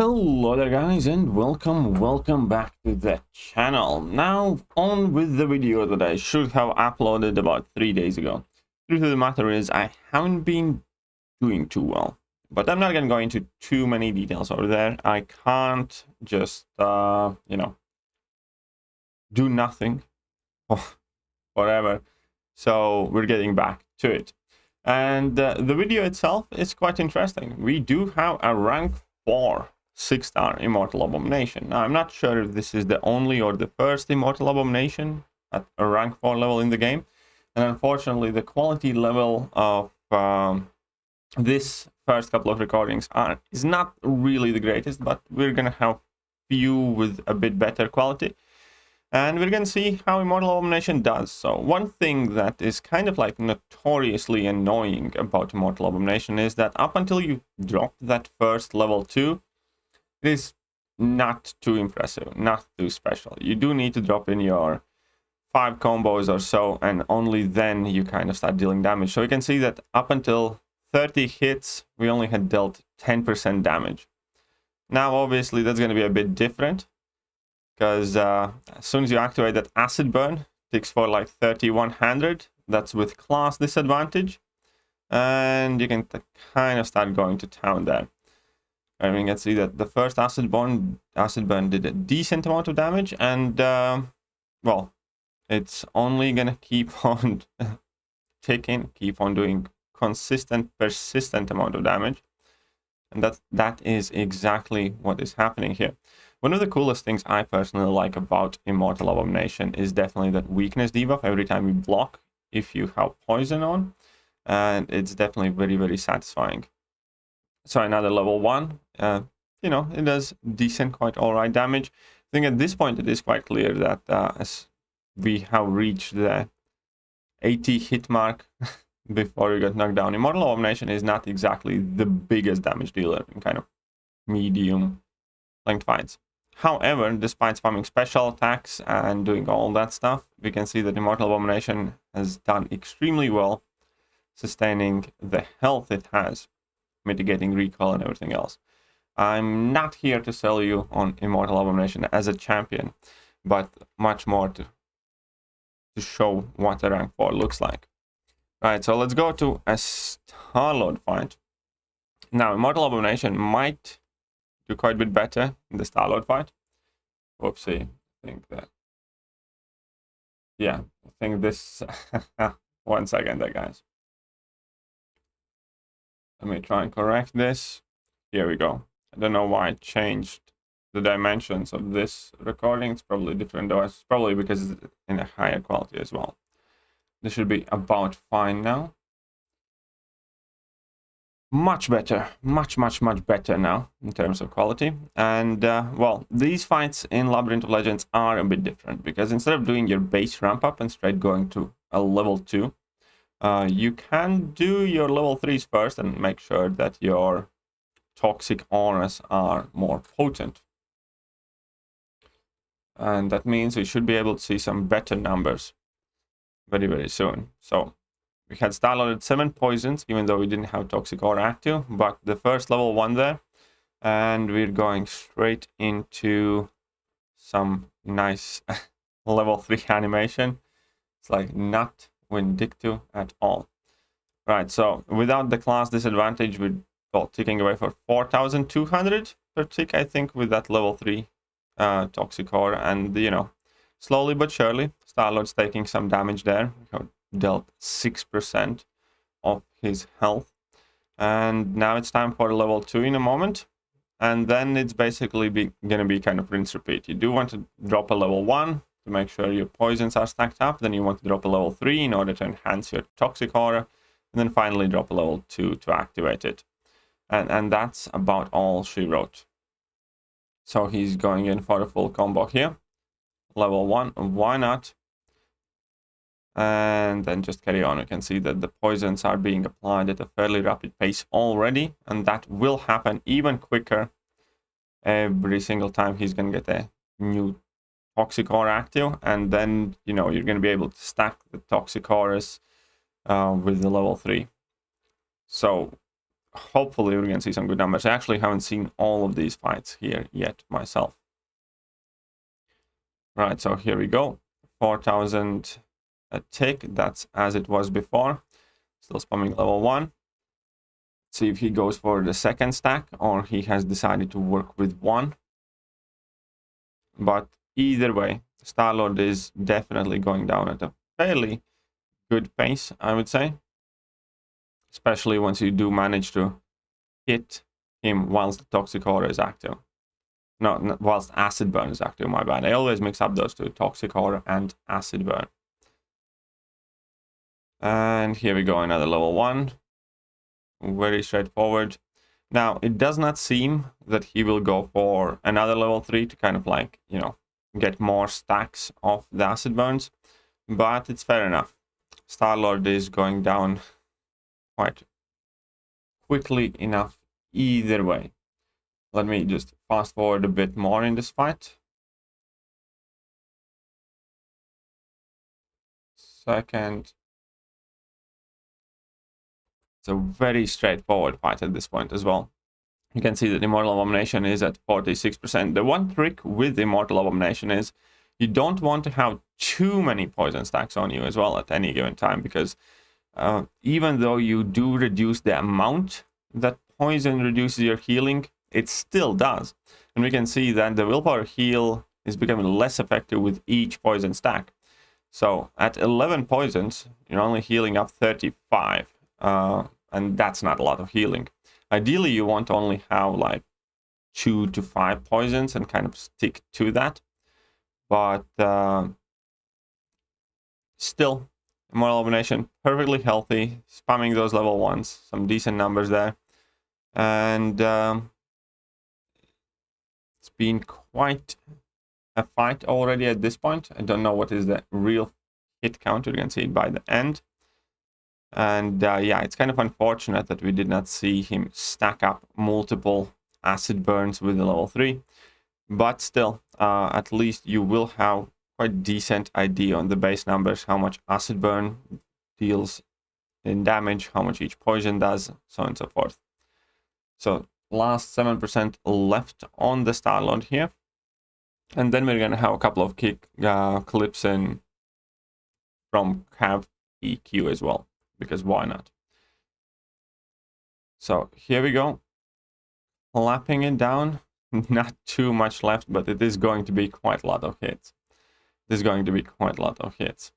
Hello there guys, and welcome back to the channel. Now on with the video that I should have uploaded about 3 days ago. Truth of the matter is I haven't been doing too well, but I'm not gonna go into too many details over there. I can't just do nothing forever, so we're getting back to it. And the video itself is quite interesting. We do have a rank 4 6-star Immortal Abomination. Now, I'm not sure if this is the only or the first Immortal Abomination at a rank 4 level in the game. And unfortunately, the quality level of this first couple of recordings is not really the greatest, but we're going to have few with a bit better quality. And we're going to see how Immortal Abomination does. So one thing that is kind of like notoriously annoying about Immortal Abomination is that up until you drop that first level 2, it is not too impressive, not too special. You do need to drop in your 5 combos or so, and only then you kind of start dealing damage. So you can see that up until 30 hits, we only had dealt 10% damage. Now, obviously, that's going to be a bit different, because as soon as you activate that acid burn, it takes for like 3100. That's with class disadvantage, and you can kind of start going to town there. I mean, you can see that the first acid burn did a decent amount of damage, and well, it's only gonna keep on ticking, keep on doing consistent, persistent amount of damage, and that is exactly what is happening here. One of the coolest things I personally like about Immortal Abomination is definitely that weakness debuff every time you block if you have poison on, and it's definitely very, very satisfying. So another level 1, it does decent, quite alright damage. I think at this point it is quite clear that as we have reached the 80 hit mark before you get knocked down, Immortal Abomination is not exactly the biggest damage dealer in kind of medium length fights. However, despite spamming special attacks and doing all that stuff, we can see that Immortal Abomination has done extremely well, sustaining the health it has, mitigating recoil and everything else. I'm not here to sell you on Immortal Abomination as a champion, but much more to show what a rank 4 looks like. Right, so let's go to a Star-Lord fight. Now, Immortal Abomination might do quite a bit better in the Star-Lord fight. Whoopsie, I think that... Yeah, I think this... 1 second there, guys. Let me try and correct this. Here we go. I don't know why I changed the dimensions of this recording. It's probably different though. It's probably because it's in a higher quality as well. This should be about fine now. Much better. Much better now in terms of quality. And, well, these fights in Labyrinth of Legends are a bit different, because instead of doing your base ramp up and straight going to a level 2, you can do your level 3s first and make sure that your toxic auras are more potent. And that means we should be able to see some better numbers very, very soon. So we had Star-Lord 7 poisons, even though we didn't have toxic aura active, but the first level 1 there, and we're going straight into some nice level 3 animation. It's like not vindictive at all. Right, so without the class disadvantage, we're ticking away for 4,200 per tick, I think, with that level 3 toxic aura. And slowly but surely, Star-Lord's taking some damage there. We have dealt 6% of his health, and now it's time for level 2 in a moment, and then it's basically gonna be kind of rinse repeat. You do want to drop a level 1 to make sure your poisons are stacked up, then you want to drop a level 3 in order to enhance your toxic aura, and then finally drop a level 2 to activate it. And that's about all she wrote. So he's going in for a full combo here. Level 1, why not? And then just carry on. You can see that the poisons are being applied at a fairly rapid pace already, and that will happen even quicker every single time he's going to get a new toxic aura active, and then you're going to be able to stack the toxic auras with the level 3. So hopefully we're going to see some good numbers. I actually haven't seen all of these fights here yet myself. Right, so here we go. 4,000 a tick. That's as it was before. Still spamming level 1. See if he goes for the second stack or he has decided to work with one. But either way, Star-Lord is definitely going down at a fairly good pace, I would say. Especially once you do manage to hit him whilst the Toxic Aura is active. No, whilst Acid Burn is active, my bad. I always mix up those two, Toxic Aura and Acid Burn. And here we go, another level 1. Very straightforward. Now, it does not seem that he will go for another level 3 to kind of like, you know, get more stacks of the Acid Burns. But it's fair enough. Star-Lord is going down quite quickly enough either way. Let me just fast forward a bit more in this fight. Second. It's a very straightforward fight at this point as well. You can see that Immortal Abomination is at 46%. The one trick with Immortal Abomination is you don't want to have too many poison stacks on you as well at any given time, because even though you do reduce the amount that poison reduces your healing, it still does. And we can see that the willpower heal is becoming less effective with each poison stack. So at 11 poisons, you're only healing up 35. And that's not a lot of healing. Ideally, you want to only have like 2 to 5 poisons and kind of stick to that. But still, Immortal Abomination, perfectly healthy, spamming those level 1s, some decent numbers there. And it's been quite a fight already at this point. I don't know what is the real hit count. You can see it by the end. And yeah, it's kind of unfortunate that we did not see him stack up multiple acid burns with the level 3. But still, at least you will have quite decent idea on the base numbers, how much acid burn deals in damage, how much each poison does, so on and so forth. So last 7% left on the Star-Lord here. And then we're going to have a couple of clips in from Cav EQ as well, because why not? So here we go. Clapping it down. Not too much left, but it is going to be quite a lot of hits. This is going to be quite a lot of hits.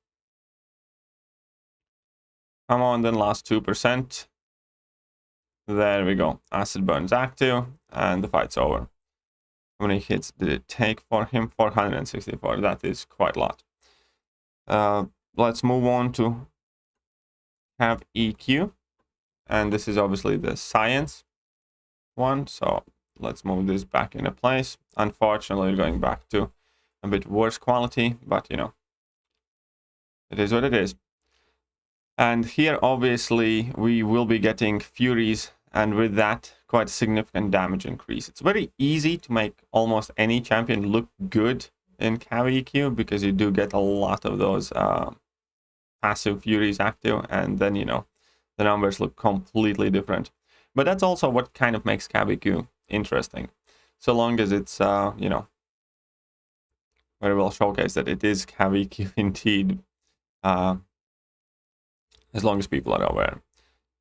Come on, then last 2%. There we go. Acid Burn's active, and the fight's over. How many hits did it take for him? 464. That is quite a lot. Let's move on to have EQ. And this is obviously the science one. So let's move this back into place. Unfortunately, we're going back to a bit worse quality, but you know, it is what it is. And here, obviously, we will be getting Furies, and with that, quite a significant damage increase. It's very easy to make almost any champion look good in Cav EQ, because you do get a lot of those passive Furies active, and then, you know, the numbers look completely different. But that's also what kind of makes Cav EQ interesting. So long as it's, you know, very well showcased that it is Cav EQ indeed. As long as people are aware.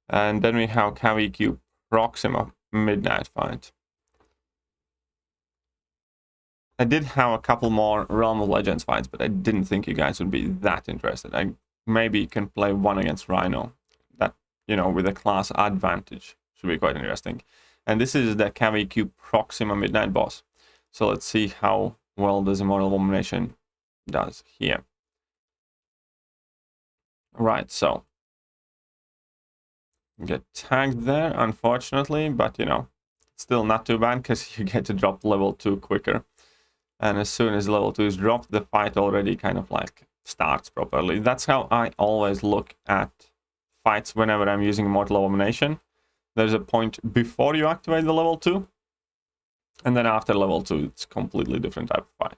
And then we have Cav EQ Proxima Midnight Fight. I did have a couple more Realm of Legends fights, but I didn't think you guys would be that interested. I maybe can play one against Rhino. That, you know, with a class advantage should be quite interesting. And this is the Cav EQ Proxima Midnight boss. So let's see how well this Immortal Abomination does here. Right, so get tagged there, unfortunately, but you know, still not too bad, because you get to drop level 2 quicker. And as soon as level 2 is dropped, the fight already kind of like starts properly. That's how I always look at fights whenever I'm using Immortal Abomination. There's a point before you activate the level 2, and then after level 2, it's a completely different type of fight.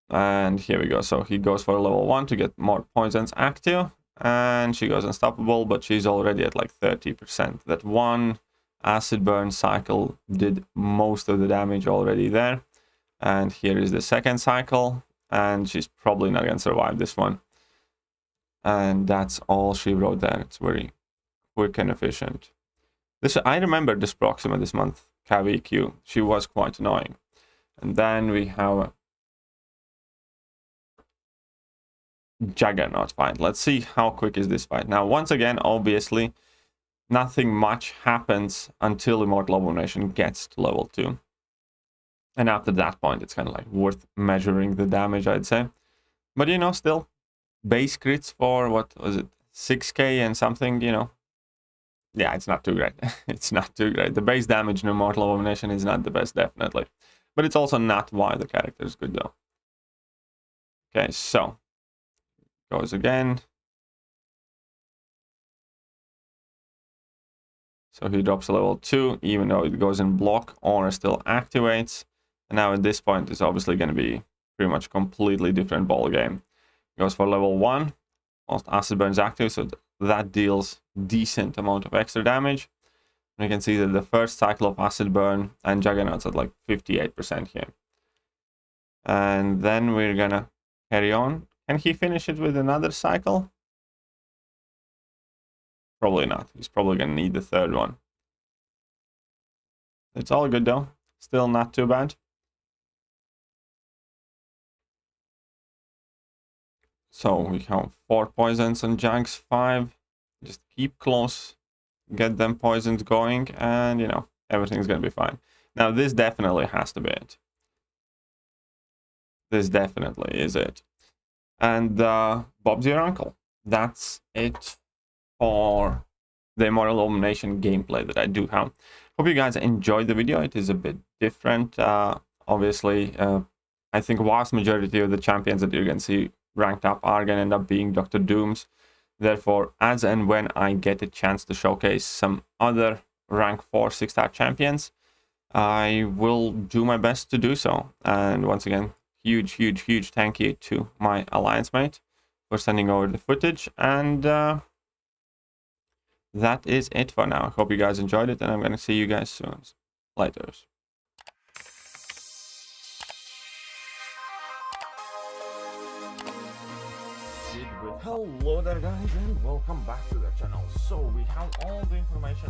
And here we go. So he goes for level 1 to get more poisons active. and she goes unstoppable, but she's already at like 30%. That one acid burn cycle did most of the damage already there. And here is the second cycle, and she's probably not going to survive this one. And that's all she wrote there. It's very quick and efficient. I remember this Proxima this month, Cavalier. She was quite annoying. And then we have Juggernaut fight. Let's see how quick is this fight. Now, once again, obviously, nothing much happens until Immortal Abomination gets to level 2. And after that point, it's kind of like worth measuring the damage, I'd say. But, you know, still, base crits for, what was it, 6k and something, you know. Yeah, it's not too great. It's not too great. The base damage in Immortal Abomination is not the best, definitely. But it's also not why the character is good, though. Okay, so. Goes again. So he drops a level 2, even though it goes in block, Aura still activates. And now at this point, it's obviously going to be pretty much completely different ball game. Goes for level 1. Most acid burns active, so that deals decent amount of extra damage. And you can see that the first cycle of acid burn and Juggernaut's at like 58% here. And then we're gonna carry on. Can he finish it with another cycle? Probably not. He's probably gonna need the third one. It's all good though. Still not too bad. So we have 4 poisons on Jags, 5. Just keep close, get them poisons going, and you know, everything's gonna be fine. Now this definitely has to be it. This definitely is it. And Bob's your uncle. That's it for the Immortal Abomination gameplay that I do have. Hope you guys enjoyed the video. It is a bit different. Obviously, I think vast majority of the champions that you're gonna see ranked up are gonna end up being Dr. Dooms. Therefore, as and when I get a chance to showcase some other rank 4 6-star champions, I will do my best to do so. And once again, huge thank you to my alliance mate for sending over the footage. And that is it for now. I hope you guys enjoyed it, and I'm going to see you guys soon. Laters. Hello there guys, and welcome back to the channel. So we have all the information